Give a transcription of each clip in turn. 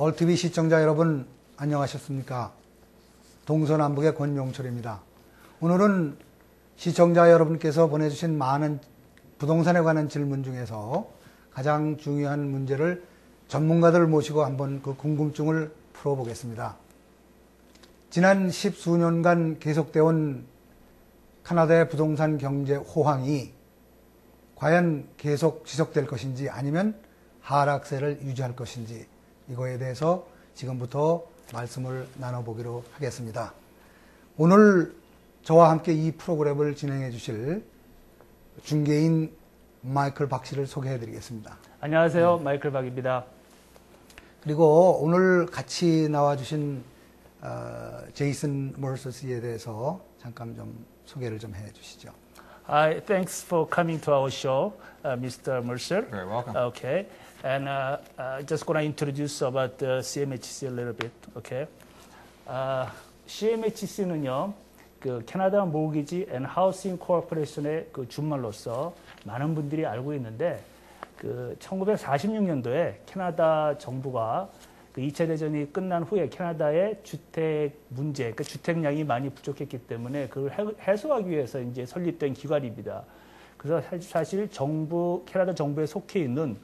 얼티비 시청자 여러분 안녕하셨습니까? 동서남북의 권용철입니다. 오늘은 시청자 여러분께서 보내주신 많은 부동산에 관한 질문 중에서 가장 중요한 문제를 전문가들을 모시고 한번 그 궁금증을 풀어보겠습니다. 지난 10수년간 계속되어 온 카나다의 부동산 경제 호황이 과연 계속 지속될 것인지 아니면 하락세를 유지할 것인지 이거에 대해서 지금부터 말씀을 나눠보기로 하겠습니다. 오늘 저와 함께 이 프로그램을 진행해 주실 중개인 마이클 박 씨를 소개해 드리겠습니다. 안녕하세요. 마이클 박입니다. 그리고 오늘 같이 나와주신 제이슨 머서 씨에 대해서 잠깐 좀 소개를 좀 해 주시죠. Thanks for coming to our show, Mr. Mercer. Very welcome. Okay, and just gonna introduce about the CMHC a little bit. Okay, CMHC는요, 그 캐나다 모기지 앤 하우싱 코퍼레이션의 그 준말로서 많은 분들이 알고 있는데, 그 1946년도에 캐나다 정부가 그 2차 대전이 끝난 후에 캐나다의 주택 문제, 그 주택량이 많이 부족했기 때문에 그걸 해소하기 위해서 이제 설립된 기관입니다. 그래서 사실 캐나다 정부에 속해 있는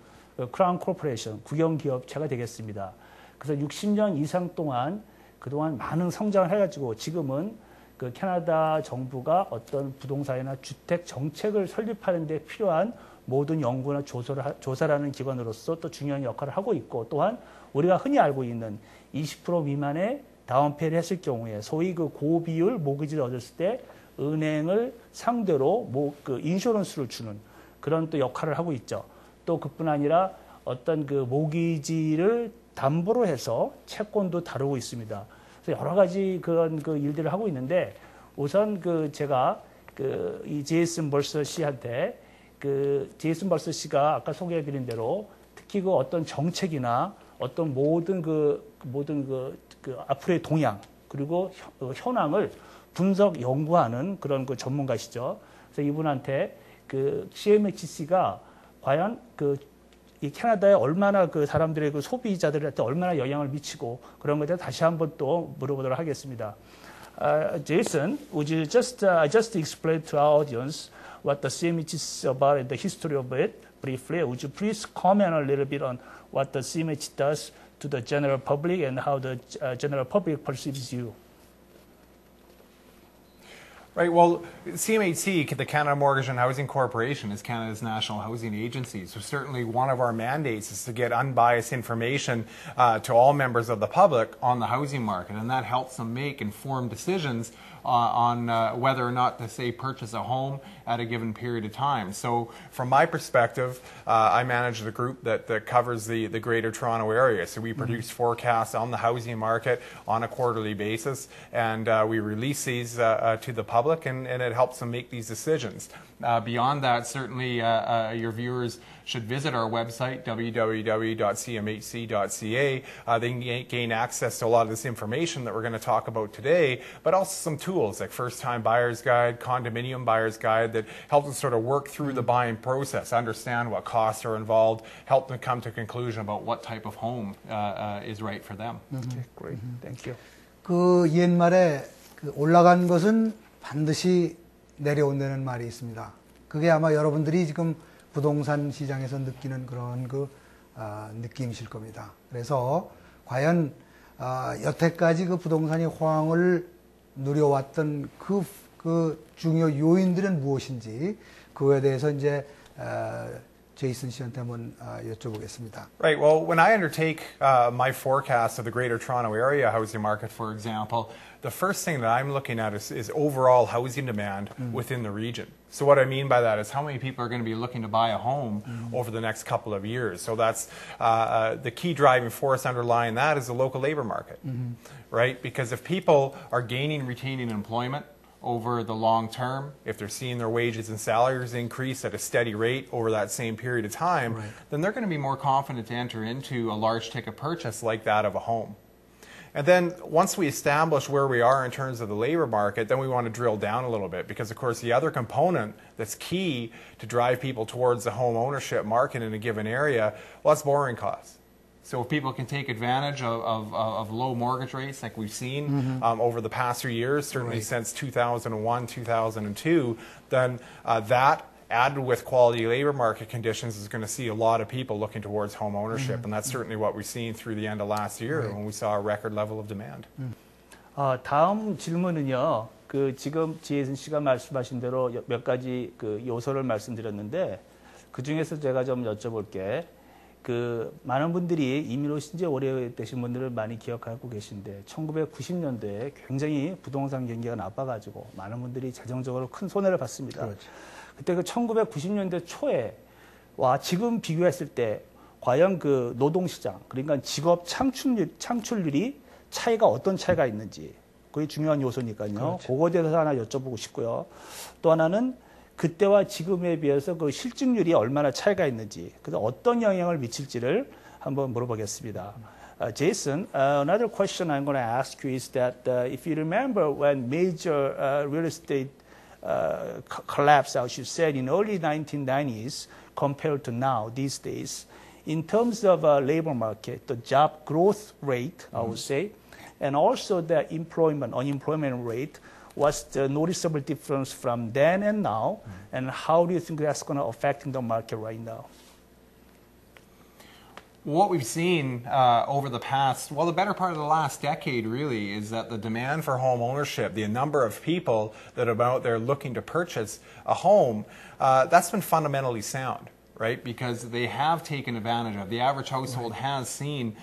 크라운 코퍼레이션, 국영기업체가 되겠습니다. 그래서 60년 이상 동안 그동안 많은 성장을 해가지고 지금은 그 캐나다 정부가 어떤 부동산이나 주택 정책을 설립하는 데 필요한 모든 연구나 조사를 하는 기관으로서 또 중요한 역할을 하고 있고, 또한 우리가 흔히 알고 있는 20% 미만의 다운페이를 했을 경우에 소위 그 고비율 모기지를 얻었을 때 은행을 상대로 그 인슈런스를 주는 그런 또 역할을 하고 있죠. 또 그뿐 아니라 어떤 그 모기지를 담보로 해서 채권도 다루고 있습니다. 그래서 여러 가지 그런 그 일들을 하고 있는데, 우선 그 제가 그 이 제이슨 벌서 씨한테 제이슨 벌서 씨가 아까 소개해드린 대로 특히 그 어떤 정책이나 어떤 모든 앞으로의 동향 그리고 현황을 분석 연구하는 그런 그 전문가시죠. 그래서 이분한테 그 CMHC가 과연 이 캐나다에 얼마나 그 사람들의 그 소비자들한테 얼마나 영향을 미치고 그런 것에 대해서 다시 한번 또 물어보도록 하겠습니다. Jason, would you just explain to our audience what the CMHC is about and the history of it briefly? Would you please comment a little bit on what the CMHC does to the general public and how the general public perceives you? Right, well, CMHC, the Canada Mortgage and Housing Corporation, is Canada's national housing agency. So certainly one of our mandates is to get unbiased information to all members of the public on the housing market, and that helps them make informed decisions on whether or not to, say, purchase a home at a given period of time. So from my perspective, I manage the group that covers the Greater Toronto area. So we produce forecasts on the housing market on a quarterly basis, and we release these to the public, and it helps them make these decisions. Beyond that, certainly your viewers should visit our website, www.cmhc.ca. They can gain access to a lot of this information that we're going to talk about today, but also some tools like First-Time Buyer's Guide, Condominium Buyer's Guide that help them sort of work through the buying process, understand what costs are involved, help them come to a conclusion about what type of home is right for them. Okay, great. Thank you. 그 옛말에 그 올라간 것은 반드시 내려온다는 말이 있습니다. 그게 아마 여러분들이 지금 부동산 시장에서 느끼는 그런 느낌이실 겁니다. 그래서 과연 여태까지 그 부동산이 호황을 누려왔던 그 중요 요인들은 무엇인지 그거에 대해서 이제 제이슨 씨한테 한번 여쭤보겠습니다. Right. Well, when I undertake my forecast of the Greater Toronto Area housing market, for example, the first thing that I'm looking at is overall housing demand within the region. So what I mean by that is how many people are going to be looking to buy a home over the next couple of years. So that's the key driving force underlying that is the local labor market, right? Because if people are gaining, retaining employment over the long term, if they're seeing their wages and salaries increase at a steady rate over that same period of time, then they're going to be more confident to enter into a large ticket purchase like that of a home. And then once we establish where we are in terms of the labor market, then we want to drill down a little bit because, of course, the other component that's key to drive people towards the home ownership market in a given area, well, that's borrowing costs. So if people can take advantage of low mortgage rates like we've seen over the past few years, certainly since 2001, 2002, then that added with quality labor market conditions is going to see a lot of people looking towards home ownership. And that's certainly what we've seen through the end of last year when we saw a record level of demand. 다음 질문은요. 그 지금 지혜선 씨가 말씀하신 대로 몇 가지 그 요소를 말씀드렸는데 그 중에서 제가 좀 여쭤볼게. 그 많은 분들이 이민 오신 지 오래되신 분들을 많이 기억하고 계신데 1990년대에 굉장히 부동산 경기가 나빠가지고 많은 분들이 재정적으로 큰 손해를 봤습니다. 그렇죠. 그때 그 1990년대 초에와 지금 비교했을 때 과연 그 노동시장 그러니까 직업 창출률이 차이가 어떤 차이가 있는지 그게 중요한 요소니까요. 그렇죠. 그거에 대해서 하나 여쭤보고 싶고요. 또 하나는 그때와 지금에 비해서 그 실직률이 얼마나 차이가 있는지, 그래서 어떤 영향을 미칠지를 한번 물어보겠습니다. Jason, another question I'm going to ask you is that if you remember when major real estate collapse, as you said, in early 1990s compared to now, these days, in terms of labor market, the job growth rate, I would say, and also the unemployment rate, what's the noticeable difference from then and now, and how do you think that's going to affect the market right now? What we've seen over the past, well, the better part of the last decade really is that the demand for home ownership, the number of people that are out there looking to purchase a home, that's been fundamentally sound, right? Because they have taken advantage of, the average household has seen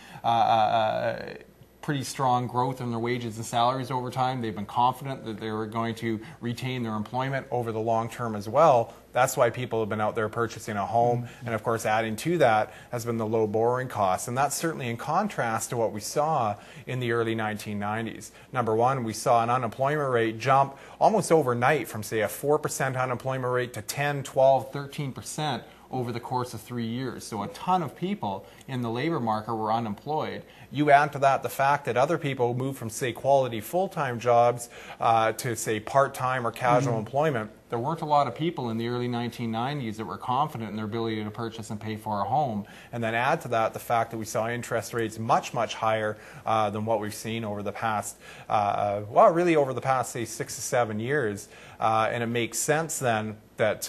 pretty strong growth in their wages and salaries over time. They've been confident that they were going to retain their employment over the long term as well. That's why people have been out there purchasing a home. And of course, adding to that has been the low borrowing costs. And that's certainly in contrast to what we saw in the early 1990s. Number one, we saw an unemployment rate jump almost overnight from, say, a 4% unemployment rate to 10, 12, 13% over the course of 3 years. So a ton of people in the labor market were unemployed. You add to that the fact that other people moved from, say, quality full-time jobs to, say, part-time or casual employment. There weren't a lot of people in the early 1990s that were confident in their ability to purchase and pay for a home. And then add to that the fact that we saw interest rates much, much higher than what we've seen over the past, well, really over the past, say, 6 to 7 years. And it makes sense then that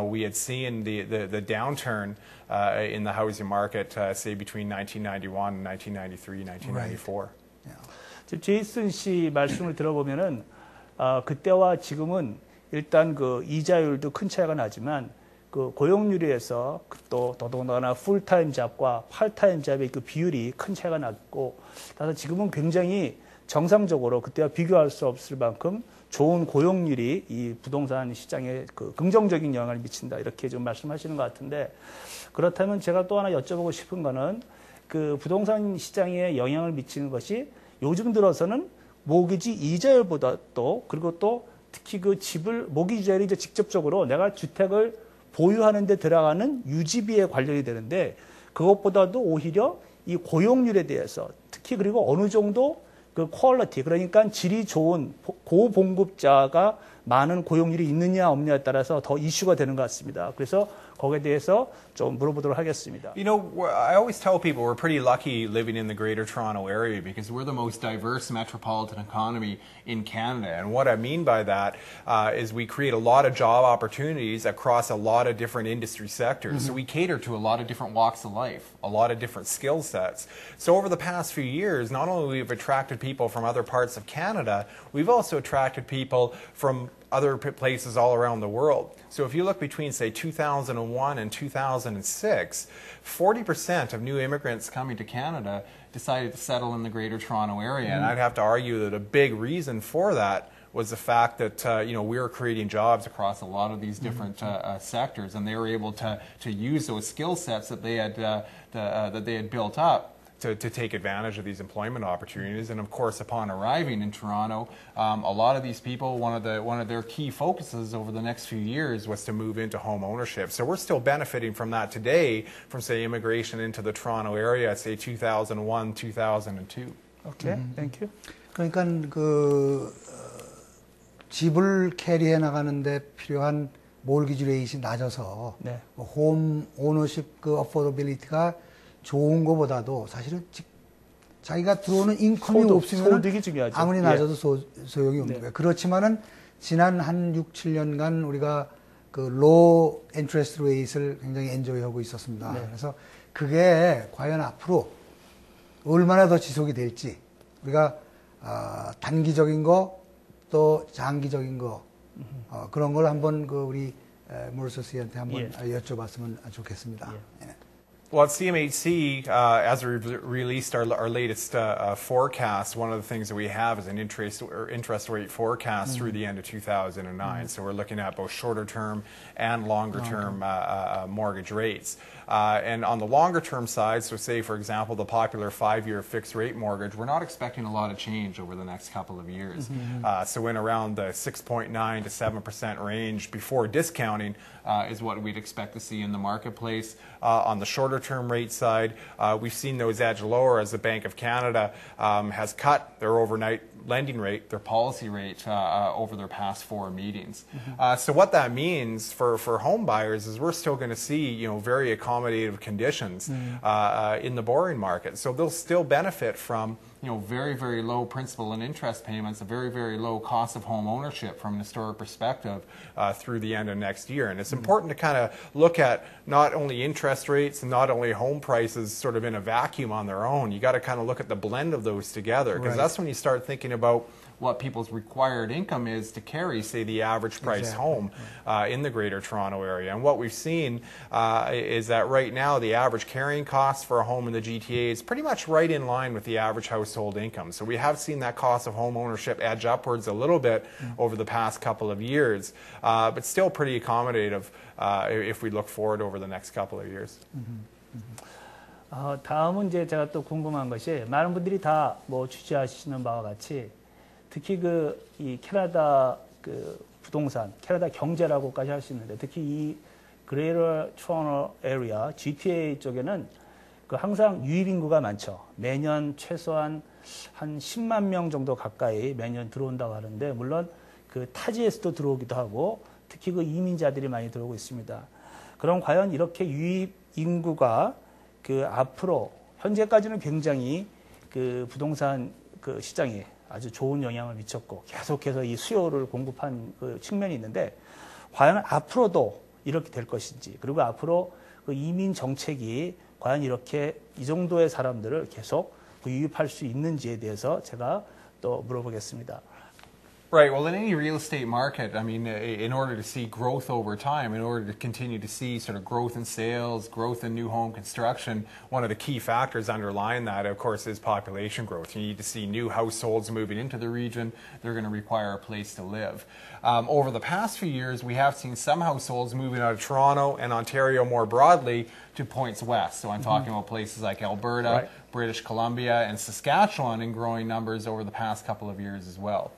we had seen the downturn in the housing market, say, between 1991 and 1993, 1994. 지금 제이슨 씨 말씀을 들어보면은 그때와 지금은 일단 그 이자율도 큰 차이가 나지만 그 고용률에서 또 더더군다나 풀타임 잡과 파트타임 잡의 그 비율이 큰 차이가 났고, 따라서 지금은 굉장히 정상적으로 그때와 비교할 수 없을 만큼 좋은 고용률이 이 부동산 시장에 그 긍정적인 영향을 미친다 이렇게 좀 말씀하시는 것 같은데, 그렇다면 제가 또 하나 여쭤보고 싶은 거는 그 부동산 시장에 영향을 미치는 것이 요즘 들어서는 모기지 이자율보다 또 그리고 또 특히 그 집을 모기지자율이 이제 직접적으로 내가 주택을 보유하는 데 들어가는 유지비에 관련이 되는데 그것보다도 오히려 이 고용률에 대해서 특히 그리고 어느 정도 그 퀄리티 그러니까 질이 좋은 고봉급자가 많은 고용률이 있느냐 없느냐에 따라서 더 이슈가 되는 것 같습니다. 그래서 거기에 대해서 좀 물어보도록 하겠습니다. You know, I always tell people we're pretty lucky living in the Greater Toronto Area because we're the most diverse metropolitan economy in Canada. And what I mean by that is we create a lot of job opportunities across a lot of different industry sectors. So we cater to a lot of different walks of life, a lot of different skill sets. So over the past few years, not only have we attracted people from other parts of Canada, we've also attracted people from other places all around the world. So if you look between, say, 2001 and 2006, 40% of new immigrants coming to Canada decided to settle in the Greater Toronto Area. And I'd have to argue that a big reason for that was the fact that we were creating jobs across a lot of these different sectors, and they were able to use those skill sets that they had built up to take advantage of these employment opportunities. And of course, upon arriving in Toronto, a lot of these people, one of their key focuses over the next few years was to move into home ownership. So we're still benefiting from that today, from, say, immigration into the Toronto area, say, 2001, 2002. Okay, thank you. 그러니까 그 집을 캐리해 나가는데 필요한 모기지 레이트가 낮아서 네. 홈 오너십 그 어포더빌리티가 좋은 것보다도 사실은 자기가 들어오는 인컴이 없으면 소득이 중요하죠. 아무리 예. 낮아도 소용이 없는 네. 거예요. 그렇지만은 지난 한 6, 7년간 우리가 그 low interest rate을 굉장히 엔조이하고 있었습니다. 네. 그래서 그게 과연 앞으로 얼마나 더 지속이 될지 우리가 단기적인 거 또 장기적인 거 그런 걸 한번 그 우리 모르서 씨한테 한번 여쭤봤으면 좋겠습니다. 예. Well, at CMHC, as we released our latest forecast, one of the things that we have is an interest rate forecast through the end of 2009. So we're looking at both shorter term and longer term mortgage rates. And on the longer term side, so say, for example, the popular 5-year fixed rate mortgage, we're not expecting a lot of change over the next couple of years. So in around the 6.9 to 7% range before discounting is what we'd expect to see in the marketplace. On the shorter term rate side, we've seen those edge lower as the Bank of Canada has cut their overnight lending rate, their policy rate, over their past 4 meetings. So what that means for home buyers is we're still going to see very accommodative conditions in the borrowing market. So they'll still benefit from very, very low principal and interest payments, a very, very low cost of home ownership from an historic perspective through the end of next year. And it's important to kind of look at not only interest rates and not only home prices sort of in a vacuum on their own. You got to kind of look at the blend of those together, because that's when you start thinking about what people's required income is to carry, say, the average price home in the Greater Toronto Area. And what we've seen is that right now the average carrying cost for a home in the GTA is pretty much right in line with the average household income. So we have seen that cost of home ownership edge upwards a little bit over the past couple of years, but still pretty accommodative if we look forward over the next couple of years. 다음은 이제 제가 또 궁금한 것이, 많은 분들이 다 뭐 취재하시는 바와 같이 특히 이 캐나다 부동산, 캐나다 경제라고까지 할 수 있는데, 특히 이 그레이터 토론토 에리아, GTA 쪽에는 항상 유입 인구가 많죠. 매년 최소한 한 10만 명 정도 가까이 매년 들어온다고 하는데, 물론 타지에서도 들어오기도 하고, 특히 이민자들이 많이 들어오고 있습니다. 그럼 과연 이렇게 유입 인구가 앞으로 현재까지는 굉장히 부동산 시장에 아주 좋은 영향을 미쳤고 계속해서 이 수요를 공급한 측면이 있는데, 과연 앞으로도 이렇게 될 것인지, 그리고 앞으로 이민 정책이 과연 이렇게 이 정도의 사람들을 계속 유입할 수 있는지에 대해서 제가 또 물어보겠습니다. Right. Well, in any real estate market, I mean, in order to see growth over time, in order to continue to see sort of growth in sales, growth in new home construction, one of the key factors underlying that, of course, is population growth. You need to see new households moving into the region. They're going to require a place to live. Over the past few years, we have seen some households moving out of Toronto and Ontario more broadly to points west. So I'm talking about places like Alberta, British Columbia, and Saskatchewan in growing numbers over the past couple of years as well.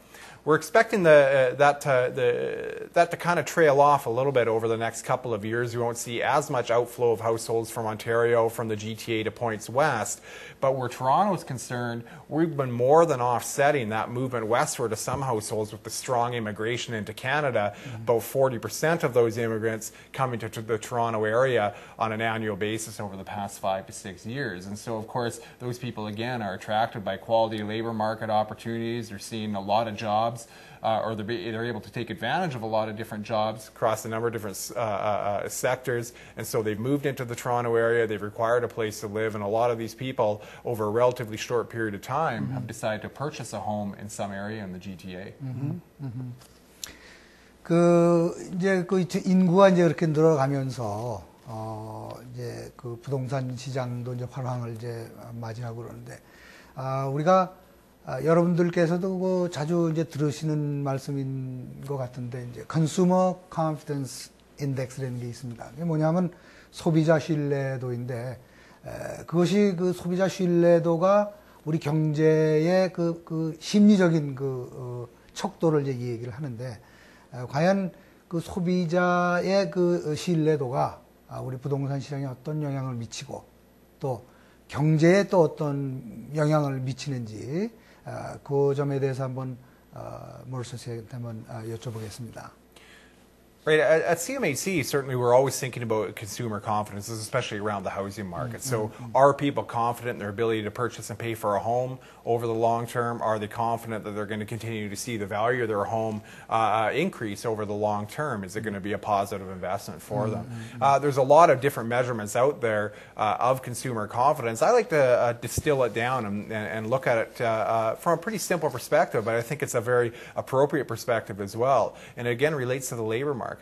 We're expecting that to kind of trail off a little bit over the next couple of years. We won't see as much outflow of households from Ontario, from the GTA to points west. But where Toronto is concerned, we've been more than offsetting that movement westward of some households with the strong immigration into Canada. About 40% of those immigrants coming to the Toronto area on an annual basis over the past 5 to 6 years. And so, of course, those people, again, are attracted by quality labor market opportunities. They're seeing a lot of jobs. Or they're able to take advantage of a lot of different jobs across a number of different sectors. And so they've moved into the Toronto area, they've required a place to live, and a lot of these people, over a relatively short period of time, have decided to purchase a home in some area in the GTA. 이제 인구가 이제 그렇게 늘어가면서, 이제 부동산 시장도 이제 활황을 이제 맞이하고 그러는데, 우리가 여러분들께서도 자주 이제 들으시는 말씀인 것 같은데, 이제 Consumer Confidence Index라는 게 있습니다. 그게 뭐냐면 소비자 신뢰도인데, 그것이 소비자 신뢰도가 우리 경제의 심리적인 척도를 이제 얘기를 하는데, 과연 소비자의 신뢰도가 우리 부동산 시장에 어떤 영향을 미치고, 또 경제에 또 어떤 영향을 미치는지, 그 점에 대해서 한번 모르서 씨한테 한번 여쭤보겠습니다. Right. At CMHC, certainly we're always thinking about consumer confidence, especially around the housing market. So are people confident in their ability to purchase and pay for a home over the long term? Are they confident that they're going to continue to see the value of their home increase over the long term? Is it going to be a positive investment for them? There's a lot of different measurements out there of consumer confidence. I like to distill it down and look at it from a pretty simple perspective, but I think it's a very appropriate perspective as well. And again, relates to the labor market.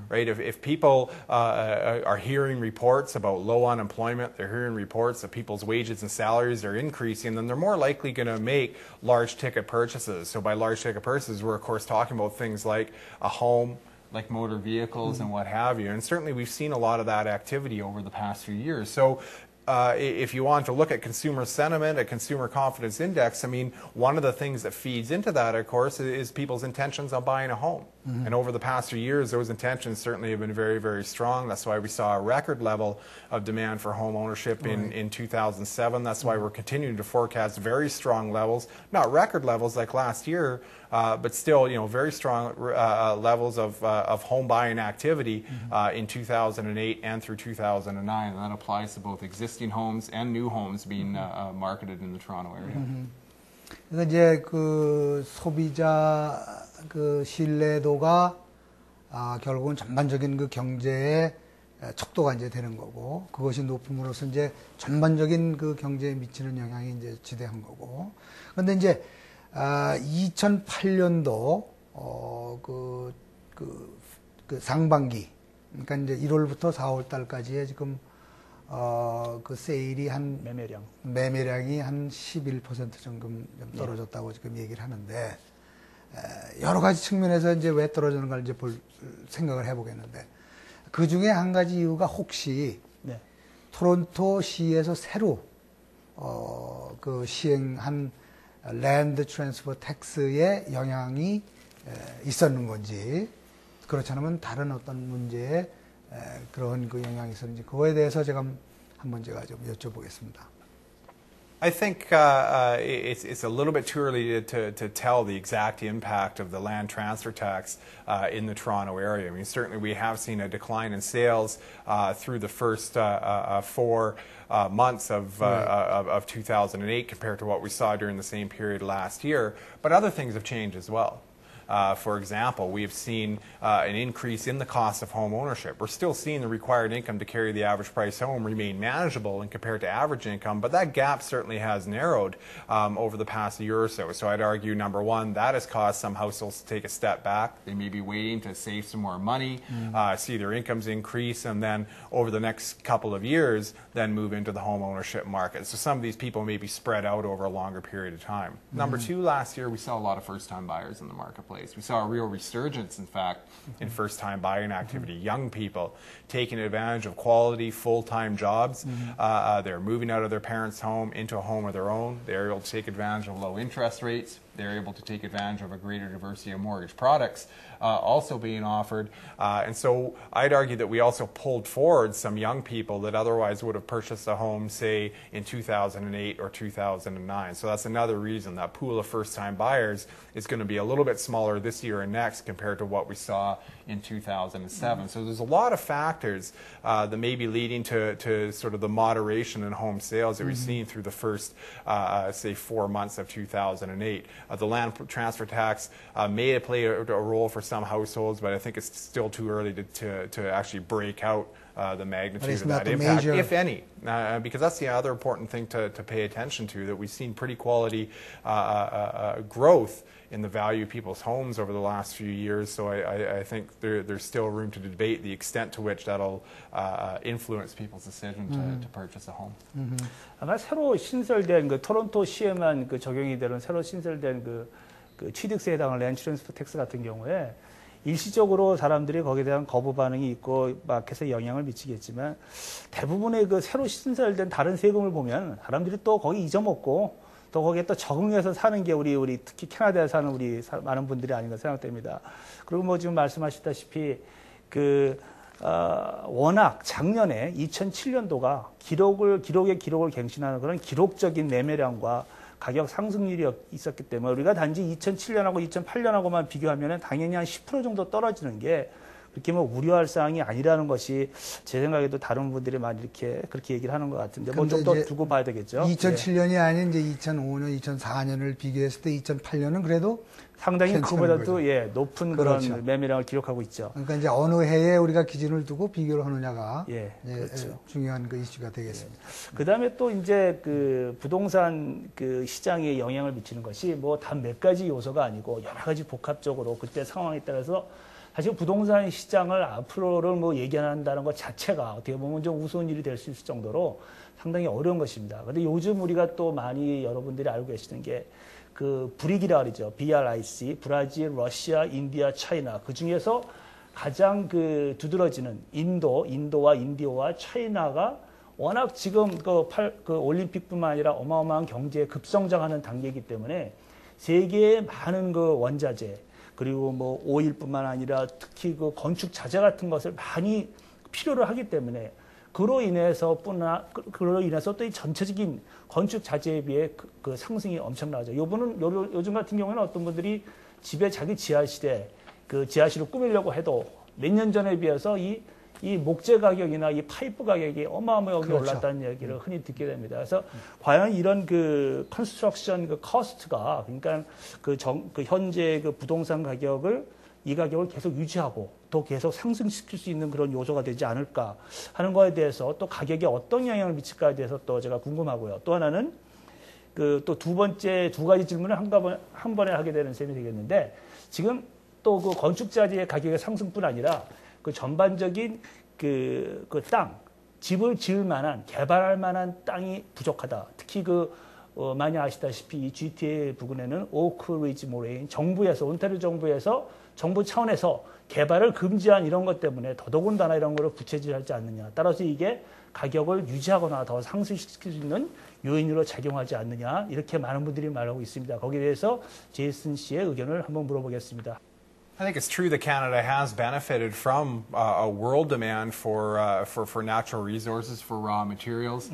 Right? If people are hearing reports about low unemployment, they're hearing reports that people's wages and salaries are increasing, then they're more likely going to make large ticket purchases. So by large ticket purchases, we're of course talking about things like a home, like motor vehicles and what have you. And certainly we've seen a lot of that activity over the past few years. So if you want to look at consumer sentiment, a consumer confidence index, I mean, one of the things that feeds into that, of course, is people's intentions on buying a home. And over the past few years, those intentions certainly have been very, very strong. That's why we saw a record level of demand for home ownership in 2007. That's why we're continuing to forecast very strong levels, not record levels like last year, but still, very strong levels of home buying activity in 2008 and through 2009. And that applies to both existing homes and new homes being marketed in the Toronto area. 그래서 이제 그 소비자 그 신뢰도가 결국은 전반적인 그 경제의 척도가 이제 되는 거고, 그것이 높음으로써 이제 전반적인 그 경제에 미치는 영향이 이제 지대한 거고. 그런데 이제 2008년도 그 상반기, 그러니까 이제 1월부터 4월 달까지의 지금 그 세일이 매매량이 한 11% 정도 좀 떨어졌다고 지금 얘기를 하는데, 여러 가지 측면에서 이제 왜 떨어지는가 이제 생각을 해보겠는데, 그 중에 한 가지 이유가 혹시 토론토 시에서 새로 그 시행한 랜드 트랜스퍼 텍스의 영향이 있었는 건지, 그렇지 않으면 다른 어떤 문제에 그런 그 영향이 있었는지, 그거에 대해서 제가 한번 제가 좀 여쭤보겠습니다. I think it's a little bit too early to tell the exact impact of the land transfer tax in the Toronto area. I mean, certainly we have seen a decline in sales through the first 4 months of 2008 compared to what we saw during the same period last year. But other things have changed as well. For example, we have seen an increase in the cost of home ownership. We're still seeing the required income to carry the average price home remain manageable and compared to average income, but that gap certainly has narrowed over the past year or so. So I'd argue, number one, that has caused some households to take a step back. They may be waiting to save some more money, see their incomes increase, and then over the next couple of years, then move into the home ownership market. So some of these people may be spread out over a longer period of time. Number two, last year we saw a lot of first-time buyers in the marketplace. We saw a real resurgence, in fact, in first-time buying activity. Young people taking advantage of quality, full-time jobs. They're moving out of their parents' home into a home of their own. They're able to take advantage of low interest rates. They're able to take advantage of a greater diversity of mortgage products also being offered. And so I'd argue that we also pulled forward some young people that otherwise would have purchased a home, say, in 2008 or 2009. So that's another reason that pool of first-time buyers is going to be a little bit smaller this year and next compared to what we saw in 2007. So there's a lot of factors that may be leading to sort of the moderation in home sales that we've seen through the first, say, 4 months of 2008. The land transfer tax may play a role for some households, but I think it's still too early to actually break out the magnitude of that impact, if any, because that's the other important thing to pay attention to, that we've seen pretty quality growth in the value of people's homes over the last few years. So I think there's still room to debate the extent to which that'll influence people's decision to purchase a home. 아마 새로 신설된 그 토론토 시에만 그 적용이 되는 새로 신설된 그 취득세에 해당하는 랜드 트랜스퍼 텍스 같은 경우에 일시적으로 사람들이 거기에 대한 거부 반응이 있고 마켓에 영향을 미치겠지만, 대부분의 그 새로 신설된 다른 세금을 보면 사람들이 또 거기 잊어먹고 또 거기에 또 적응해서 사는 게 우리 특히 캐나다에 사는 우리 많은 분들이 아닌가 생각됩니다. 그리고 뭐 지금 말씀하셨다시피 워낙 작년에 2007년도가 기록의 기록을 갱신하는 그런 기록적인 매매량과 가격 상승률이 있었기 때문에 우리가 단지 2007년하고 2008년하고만 비교하면 당연히 한 10% 정도 떨어지는 게 그렇게 뭐 우려할 사항이 아니라는 것이 제 생각에도 다른 분들이 많이 이렇게 그렇게 얘기를 하는 것 같은데 뭐 좀 더 두고 봐야 되겠죠. 2007년이 아닌 이제 2005년, 2004년을 비교했을 때 2008년은 그래도 상당히 그보다도 높은 그렇죠. 그런 매매량을 기록하고 있죠. 그러니까 이제 어느 해에 우리가 기준을 두고 비교를 하느냐가 그렇죠. 중요한 그 이슈가 되겠습니다. 그다음에 또 이제 그 부동산 그 시장에 영향을 미치는 것이 뭐 단 몇 가지 요소가 아니고 여러 가지 복합적으로 그때 상황에 따라서 사실 부동산 시장을 앞으로를 뭐 얘기한다는 것 자체가 어떻게 보면 좀 우스운 일이 될 수 있을 정도로 상당히 어려운 것입니다. 그런데 요즘 우리가 또 많이 여러분들이 알고 계시는 게 그 브릭이라 그러죠. BRIC, 브라질, 러시아, 인디아, 차이나. 그 중에서 가장 그 두드러지는 인도와 인디오와 차이나가 워낙 지금 그 올림픽뿐만 아니라 어마어마한 경제에 급성장하는 단계이기 때문에 세계의 많은 그 원자재 그리고 뭐 오일뿐만 아니라 특히 그 건축 자재 같은 것을 많이 필요로 하기 때문에 그로 인해서 또 이 전체적인 건축 자재에 비해 그 상승이 엄청나죠. 요즘 같은 경우에는 어떤 분들이 집에 자기 지하실에 그 지하실을 꾸미려고 해도 몇 년 전에 비해서 이 목재 가격이나 이 파이프 가격이 어마어마하게 그렇죠. 올랐다는 얘기를 흔히 듣게 됩니다. 그래서 과연 이런 그 컨스트럭션 그 커스트가 그러니까 그 현재 그 부동산 이 가격을 계속 유지하고 또 계속 상승시킬 수 있는 그런 요소가 되지 않을까 하는 거에 대해서 또 가격에 어떤 영향을 미칠까에 대해서 또 제가 궁금하고요. 또 하나는 그 또 두 가지 질문을 한 번에 하게 되는 셈이 되겠는데 지금 또 그 건축자재의 가격의 상승뿐 아니라 그 전반적인 그 집을 지을 만한 개발할 만한 땅이 부족하다. 특히 많이 아시다시피 이 GTA 부근에는 오크 리지 모레인 온타리오 정부에서 정부 차원에서 개발을 금지한 이런 것 때문에 더더군다나 이런 거를 부채질하지 않느냐. 따라서 이게 가격을 유지하거나 더 상승시킬 수 있는 요인으로 작용하지 않느냐. 이렇게 많은 분들이 말하고 있습니다. 거기에 대해서 제이슨 씨의 의견을 한번 물어보겠습니다. I think it's true that Canada has benefited from a world demand for natural resources, for raw materials.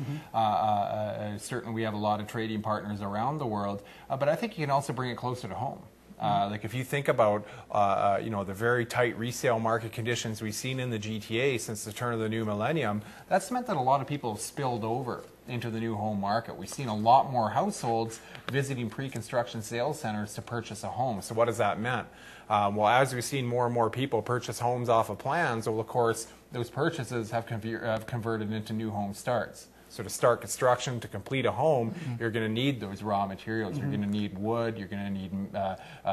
Certainly, we have a lot of trading partners around the world, but I think you can also bring it closer to home. Like if you think about the very tight resale market conditions we've seen in the GTA since the turn of the new millennium, that's meant that a lot of people have spilled over into the new home market. We've seen a lot more households visiting pre-construction sales centers to purchase a home. So what has that meant? Well, as we've seen more and more people purchase homes off of plans, well, of course, those purchases have converted into new home starts. So to start construction, to complete a home, you're going to need those raw materials. You're going to need wood, you're going to need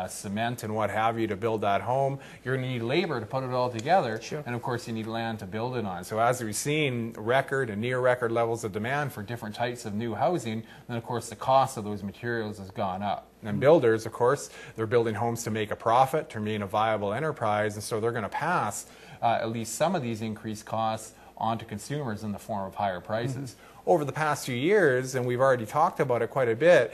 cement and what have you to build that home. You're going to need labor to put it all together. Sure. And of course, you need land to build it on. So as we've seen record and near record levels of demand for different types of new housing, then of course the cost of those materials has gone up. And builders, of course, they're building homes to make a profit, to remain a viable enterprise, and so they're going to pass at least some of these increased costs onto consumers in the form of higher prices. Over the past few years, and we've already talked about it quite a bit,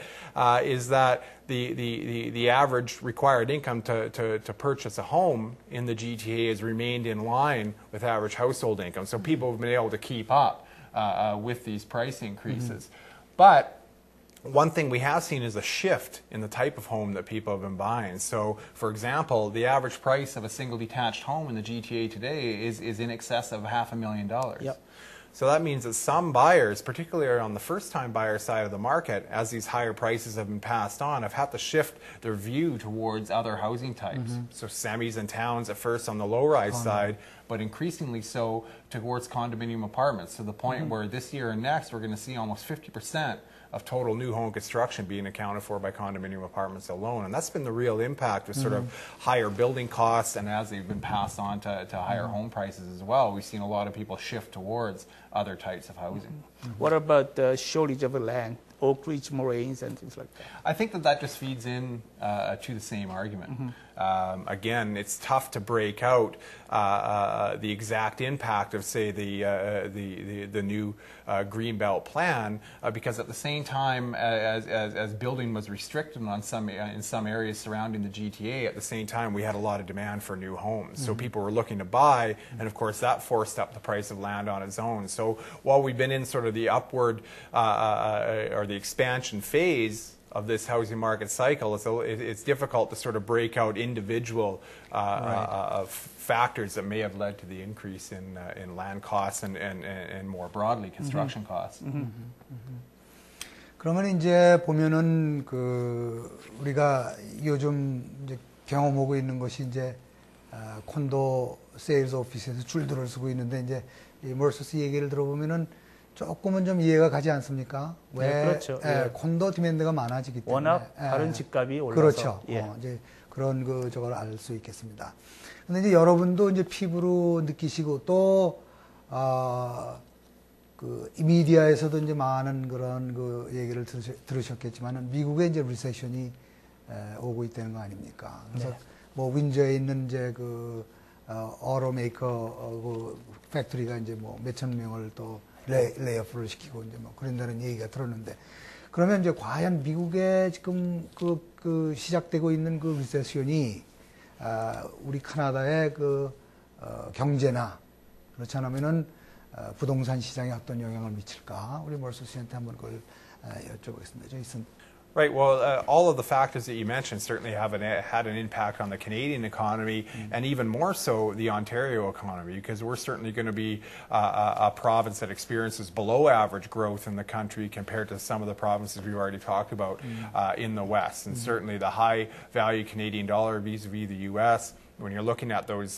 is that the average required income to purchase a home in the GTA has remained in line with average household income. So people have been able to keep up with these price increases. But one thing we have seen is a shift in the type of home that people have been buying. So, for example, the average price of a single detached home in the GTA today is in excess of $500,000. Yep. So that means that some buyers, particularly on the first-time buyer side of the market, as these higher prices have been passed on, have had to shift their view towards other housing types. So semis and towns at first on the low-rise side, but increasingly so towards condominium apartments, to the point where this year and next we're going to see almost 50% of total new home construction being accounted for by condominium apartments alone. And that's been the real impact of sort of higher building costs, and as they've been passed on to higher home prices as well, we've seen a lot of people shift towards other types of housing. What about the shortage of land, Oak Ridge moraines and things like that? I think that just feeds in to the same argument. Again, it's tough to break out the exact impact of, say, the new Greenbelt plan, because at the same time as building was restricted in some areas surrounding the GTA, at the same time we had a lot of demand for new homes. So people were looking to buy, and of course that forced up the price of land on its own. So while we've been in sort of the upward or the expansion phase of this housing market cycle, it's difficult to sort of break out individual factors that may have led to the increase in land costs and more broadly construction costs. 그러면 이제 보면은 우리가 요즘 이제 경험하고 있는 것이 이제 콘도 세일즈 오피스에서 줄들을 쓰고 있는데 이제 이 머서스 얘기를 들어보면은 조금은 좀 이해가 가지 않습니까? 왜 네, 그렇죠. 예. 콘도 디맨드가 많아지기 때문에 워낙 다른 집값이 올라서 그렇죠. 예. 이제 그런 저걸 알 수 있겠습니다. 근데 이제 여러분도 이제 피부로 느끼시고 또 이 미디어에서도 이제 많은 그런 얘기를 들으셨겠지만은 미국에 이제 리세션이 오고 있다는 거 아닙니까? 그래서 네. 뭐 윈저에 있는 이제 어로메이커 팩토리가 이제 뭐 몇천 명을 또 레이오프를 시키고 이제 뭐 그런다는 얘기가 들었는데 그러면 이제 과연 미국에 지금 시작되고 있는 그 리세션이 우리 카나다의 경제나 그렇지 않으면은 부동산 시장에 어떤 영향을 미칠까? 우리 머서스 씨한테 한번 그걸 여쭤보겠습니다. 제이슨. Right. Well, all of the factors that you mentioned certainly have had an impact on the Canadian economy, and even more so the Ontario economy, because we're certainly going to be a province that experiences below average growth in the country compared to some of the provinces we've already talked about in the West. And certainly the high value Canadian dollar vis-a-vis the U.S., when you're looking at those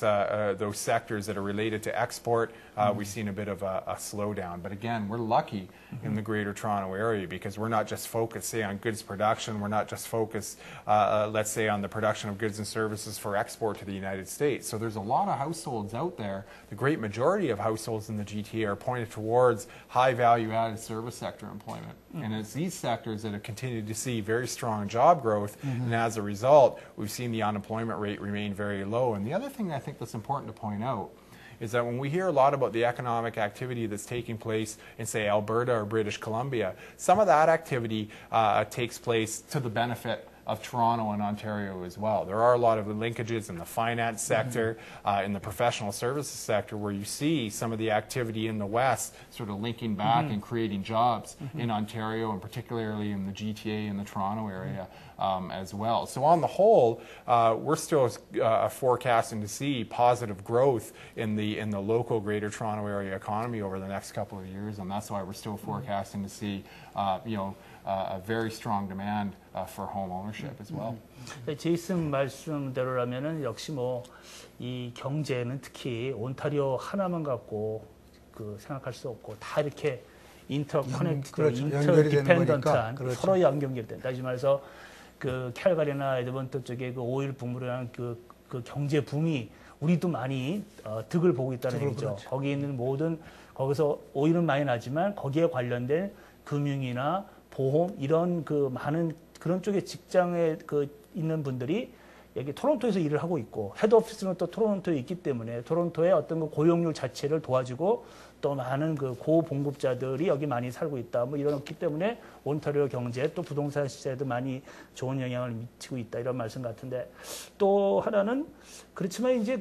sectors that are related to export, we've seen a bit of a slowdown. But again, we're lucky in the Greater Toronto Area because we're not just focused, say, on goods production. We're not just focused, let's say, on the production of goods and services for export to the United States. So there's a lot of households out there. The great majority of households in the GTA are pointed towards high value-added service sector employment. And it's these sectors that have continued to see very strong job growth. And as a result, we've seen the unemployment rate remain very low. And the other thing I think that's important to point out is that when we hear a lot about the economic activity that's taking place in, say, Alberta or British Columbia, some of that activity takes place to the benefit of Toronto and Ontario as well. There are a lot of linkages in the finance sector, in the professional services sector, where you see some of the activity in the West sort of linking back and creating jobs in Ontario, and particularly in the GTA and the Toronto area as well. So on the whole, we're still forecasting to see positive growth in the local Greater Toronto Area economy over the next couple of years, and that's why we're still forecasting to see, a very strong demand for home ownership as well. 제이슨 말씀대로라면은 역시 이 경제는 특히 온타리오 하나만 갖고 생각할 수 없고 다 이렇게 인터디펜던트한 그렇죠. 서로 연결된다. 다시 말해서 캘가리나 에드먼턴 쪽에 오일 붐으로한 그 경제 붐이 우리도 많이 득을 보고 있다는 얘기죠. 그렇죠. 거기 있는 거기서 오일은 많이 나지만 거기에 관련된 금융이나 보험 이런 많은 그런 쪽에 직장에 있는 분들이 여기 토론토에서 일을 하고 있고 헤드오피스는 또 토론토에 있기 때문에 토론토의 어떤 고용률 자체를 도와주고 또 많은 고봉급자들이 여기 많이 살고 있다. 이렇기 때문에 온타리오 경제 또 부동산 시세에도 많이 좋은 영향을 미치고 있다. 이런 말씀 같은데 또 하나는 그렇지만 이제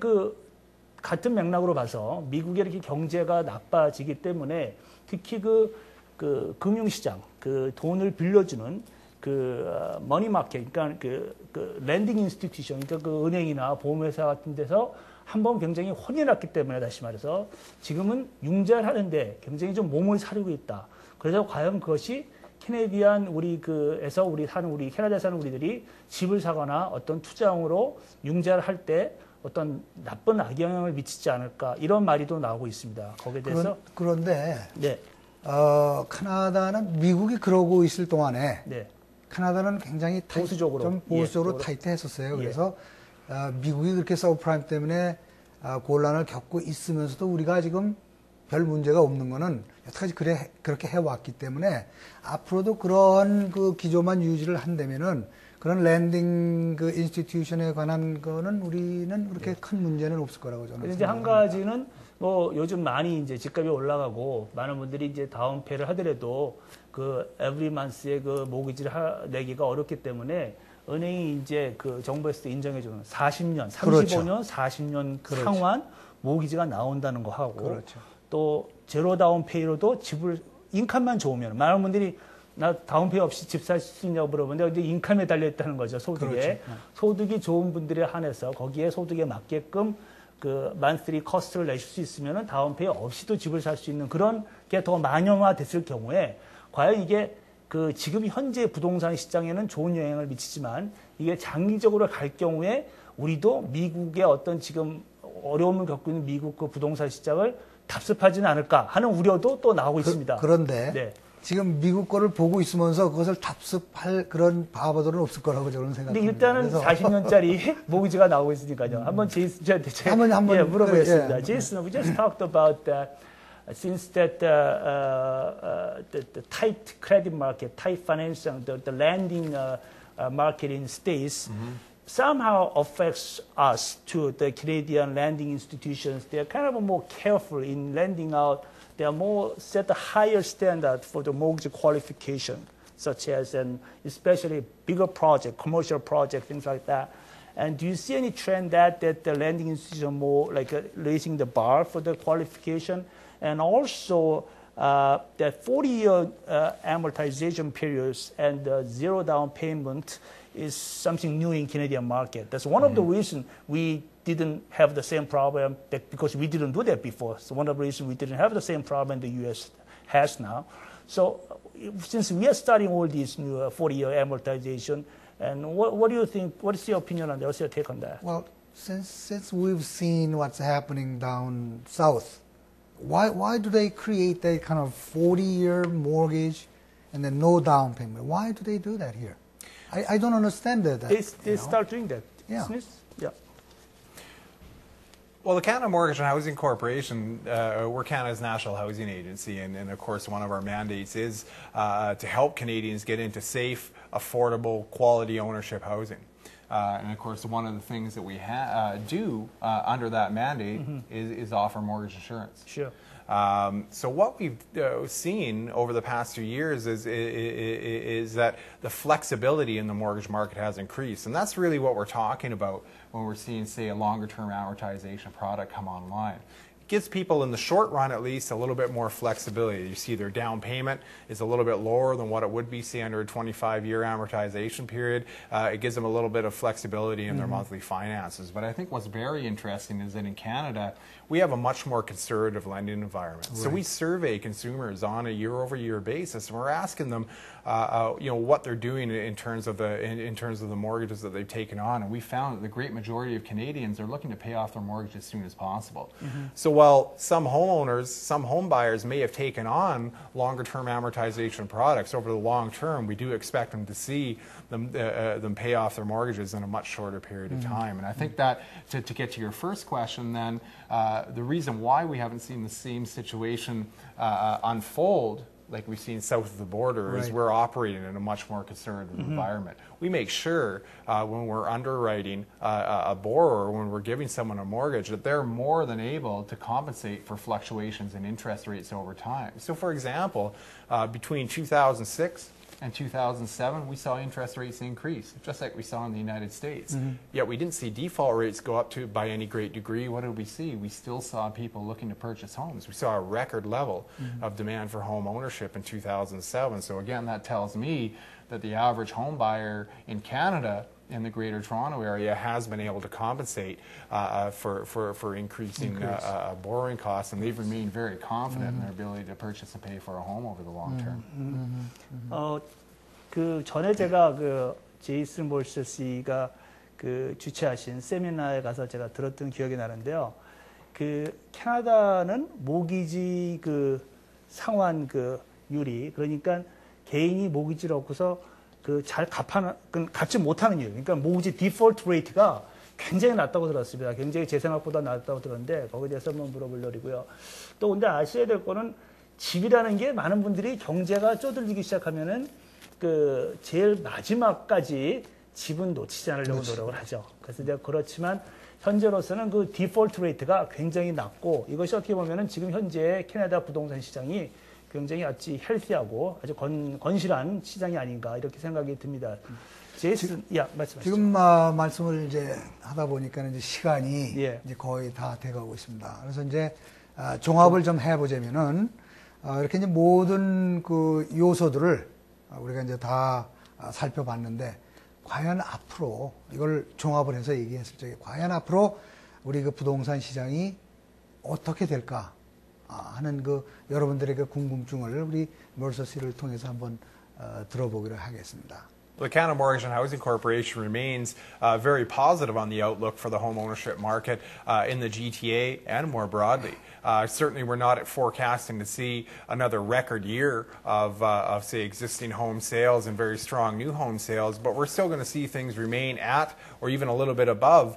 같은 맥락으로 봐서 미국의 이렇게 경제가 나빠지기 때문에 특히 금융시장, 돈을 빌려주는 머니마켓, 그러니까 랜딩 인스티튜션, 그러니까 은행이나 보험회사 같은 데서 한번 굉장히 혼이 났기 때문에 다시 말해서 지금은 융자를 하는데 굉장히 좀 몸을 사리고 있다. 그래서 과연 그것이 캐네디안 우리 캐나다에 사는 우리들이 집을 사거나 어떤 투자용으로 융자를 할 때 어떤 나쁜 악영향을 미치지 않을까 이런 말이 또 나오고 있습니다. 거기에 대해서 그런데 네. 카나다는 미국이 그러고 있을 동안에 네. 카나다는 굉장히 보수적으로 타이트했었어요. 그래서 미국이 그렇게 서브프라임 때문에 곤란을 겪고 있으면서도 우리가 지금 별 문제가 없는 거는 여태까지 그렇게 해왔기 때문에 앞으로도 그런 기조만 유지를 한다면은 그런 랜딩 인스티튜션에 관한 거는 우리는 그렇게 큰 문제는 없을 거라고 저는 생각합니다. 이제 한 가지는 요즘 많이 이제 집값이 올라가고 많은 분들이 이제 다운페이를 하더라도 에브리 만스의 모기지를 내기가 어렵기 때문에 은행이 이제 정부에서 인정해주는 40년, 35년, 그렇죠. 40년 그렇죠. 상환 모기지가 나온다는 거 하고 그렇죠. 또 제로 다운페이로도 집을 인컴만 좋으면 많은 분들이 나 다운페이 없이 집 살 수 있냐고 물어보는데 근데 인컴에 달려 있다는 거죠, 소득에. 그렇죠. 소득이 좋은 분들에 한해서 거기에 소득에 맞게끔 그 만스리 커스트를 내실 수 있으면은 다운페이 없이도 집을 살 수 있는 그런 게 더 만영화됐을 경우에 과연 이게 그 지금 현재 부동산 시장에는 좋은 영향을 미치지만 이게 장기적으로 갈 경우에 우리도 미국의 어떤 지금 어려움을 겪고 있는 미국 그 부동산 시장을 답습하지는 않을까 하는 우려도 또 나오고 있습니다. 그런데 네. 지금 미국 거를 보고 있으면서 그것을 답습할 그런 바보들은 없을 거라고 저는 근데 생각합니다. 일단은 40년짜리 모기지가 나오고 있으니까요. 한번 제이슨 씨한테 한번 예, 물어보겠습니다. 예. 제이슨, we just talked about that. Since that the tight credit market, tight financing, the lending market in states somehow affects us to the Canadian lending institutions. They're kind of more careful in lending out. They are more set a higher standard for the mortgage qualification, such as especially bigger project, commercial project, things like that. And do you see any trend that the lending institutions are more like raising the bar for the qualification? And also, that 40-year amortization periods and zero down payment is something new in Canadian market. That's one of the reasons we didn't have the same problem because we didn't do that before. So one of the reasons we didn't have the same problem the U.S. has now. So since we are starting all these new 40-year amortization, and what do you think? What is your opinion on that? What's your take on that? Well, since we've seen what's happening down south, why do they create that kind of 40-year mortgage and then no down payment? Why do they do that here? I don't understand that. They start doing that. Yeah. Yeah. Well, the Canada Mortgage and Housing Corporation, we're Canada's national housing agency, and of course one of our mandates is to help Canadians get into safe, affordable, quality ownership housing. And of course one of the things that we do under that mandate is offer mortgage insurance. Sure. So what we've seen over the past few years is that the flexibility in the mortgage market has increased. And that's really what we're talking about when we're seeing, say, a longer-term amortization product come online. It gives people, in the short run at least, a little bit more flexibility. You see their down payment is a little bit lower than what it would be, say, under a 25-year amortization period. It gives them a little bit of flexibility in their monthly finances. But I think what's very interesting is that in Canada, we have a much more conservative lending environment. Right. So we survey consumers on a year-over-year basis, and we're asking them, what they're doing in terms of the mortgages that they've taken on, and we found that the great majority of Canadians are looking to pay off their mortgage as soon as possible. So while some homeowners, some home buyers may have taken on longer-term amortization products over the long term, we do expect them to see them pay off their mortgages in a much shorter period of time. And I think that to get to your first question, then the reason why we haven't seen the same situation unfold like we've seen south of the border is we're operating in a much more conservative environment. We make sure when we're underwriting a borrower, when we're giving someone a mortgage, that they're more than able to compensate for fluctuations in interest rates over time. So for example, between 2006 and 2007, we saw interest rates increase, just like we saw in the United States. Yet we didn't see default rates go up by any great degree. What did we see? We still saw people looking to purchase homes. We saw a record level of demand for home ownership in 2007. So again, that tells me that the average home buyer in Canada in the Greater Toronto Area has been able to compensate for increasing borrowing costs, and they've remained very confident in their ability to purchase and pay for a home over the long term. 그 전에 제가 그 제이슨 몰셔 씨가 그 주최하신 세미나에 가서 제가 들었던 기억이 나는데요. 그 캐나다는 모기지 그 상환 그 유리, 그러니까 개인이 모기지를 얻고서 그 잘 갚지 못하는 이유, 그러니까 모기지 디폴트 레이트가 굉장히 낮다고 들었습니다. 굉장히 제 생각보다 낮다고 들었는데 거기에 대해서 한번 물어보려고요. 또 근데 아셔야 될 거는 집이라는 게 많은 분들이 경제가 쪼들리기 시작하면은 그 제일 마지막까지 집은 놓치지 않으려고 노력을 하죠. 그래서 내가 그렇지만 현재로서는 그 디폴트 레이트가 굉장히 낮고 이것이 어떻게 보면은 지금 현재 캐나다 부동산 시장이 굉장히 아주 헬시하고 아주 건실한 시장이 아닌가 이렇게 생각이 듭니다. 제이슨, 말씀하시죠. 지금 말씀을 이제 하다 보니까 이제 시간이 이제 거의 다 돼가고 있습니다. 그래서 이제 종합을 좀 해보자면은 이렇게 이제 모든 그 요소들을 우리가 이제 다 살펴봤는데 과연 앞으로 이걸 종합을 해서 얘기했을 적에 과연 앞으로 우리 그 부동산 시장이 어떻게 될까 하는 그 여러분들의 그 궁금증을 우리 멀서씨를 통해서 한번 들어보기로 하겠습니다. The Canada Mortgage and Housing Corporation remains very positive on the outlook for the home ownership market in the GTA and more broadly. Certainly, we're not forecasting to see another record year of say, existing home sales and very strong new home sales, but we're still going to see things remain at or even a little bit above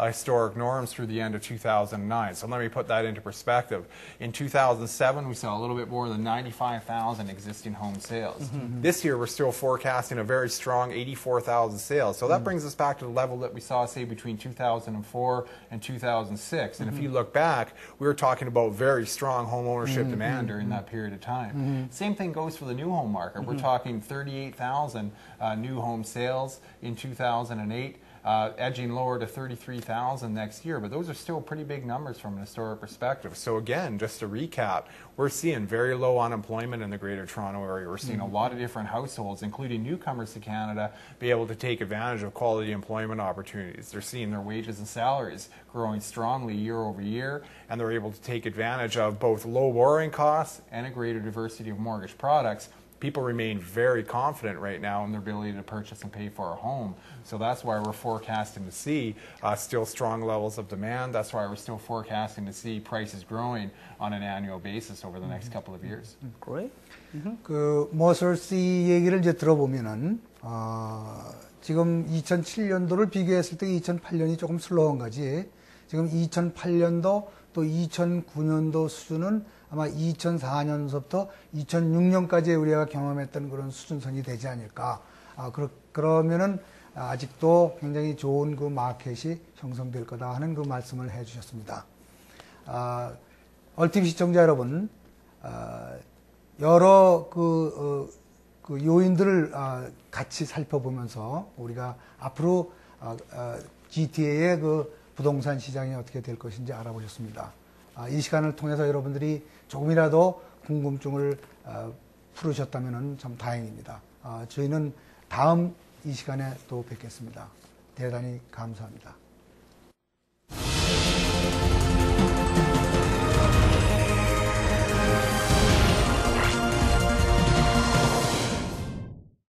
historic norms through the end of 2009. So let me put that into perspective. In 2007, we saw a little bit more than 95,000 existing home sales. This year, we're still forecasting a very strong 84,000 sales. So that brings us back to the level that we saw, say, between 2004 and 2006. And if you look back, we were talking about very strong home ownership demand during that period of time. Same thing goes for the new home market. We're talking 38,000 new home sales in 2008. Edging lower to 33,000 next year, but those are still pretty big numbers from an historic perspective. So again, just to recap, we're seeing very low unemployment in the Greater Toronto Area. We're seeing a lot of different households, including newcomers to Canada, be able to take advantage of quality employment opportunities. They're seeing their wages and salaries growing strongly year over year, and they're able to take advantage of both low borrowing costs and a greater diversity of mortgage products. People remain very confident right now in their ability to purchase and pay for a home. So that's why we're forecasting to see still strong levels of demand. That's why we're still forecasting to see prices growing on an annual basis over the next couple of years. Great. 그 머설씨 얘기를 이제 들어보면은 지금 2007년도를 비교했을 때 2008년이 조금 슬로우한 거지. 지금 2008년도 또 2009년도 수준은 아마 2004년서부터 2006년까지 우리가 경험했던 그런 수준선이 되지 않을까. 그러면은 아직도 굉장히 좋은 그 마켓이 형성될 거다 하는 그 말씀을 해 주셨습니다. 얼티비 시청자 여러분, 여러 그 요인들을 같이 살펴보면서 우리가 앞으로 GTA의 그 부동산 시장이 어떻게 될 것인지 알아보셨습니다. 이 시간을 통해서 여러분들이 조금이라도 궁금증을 풀으셨다면 참 다행입니다. 저희는 다음 이 시간에 또 뵙겠습니다. 대단히 감사합니다.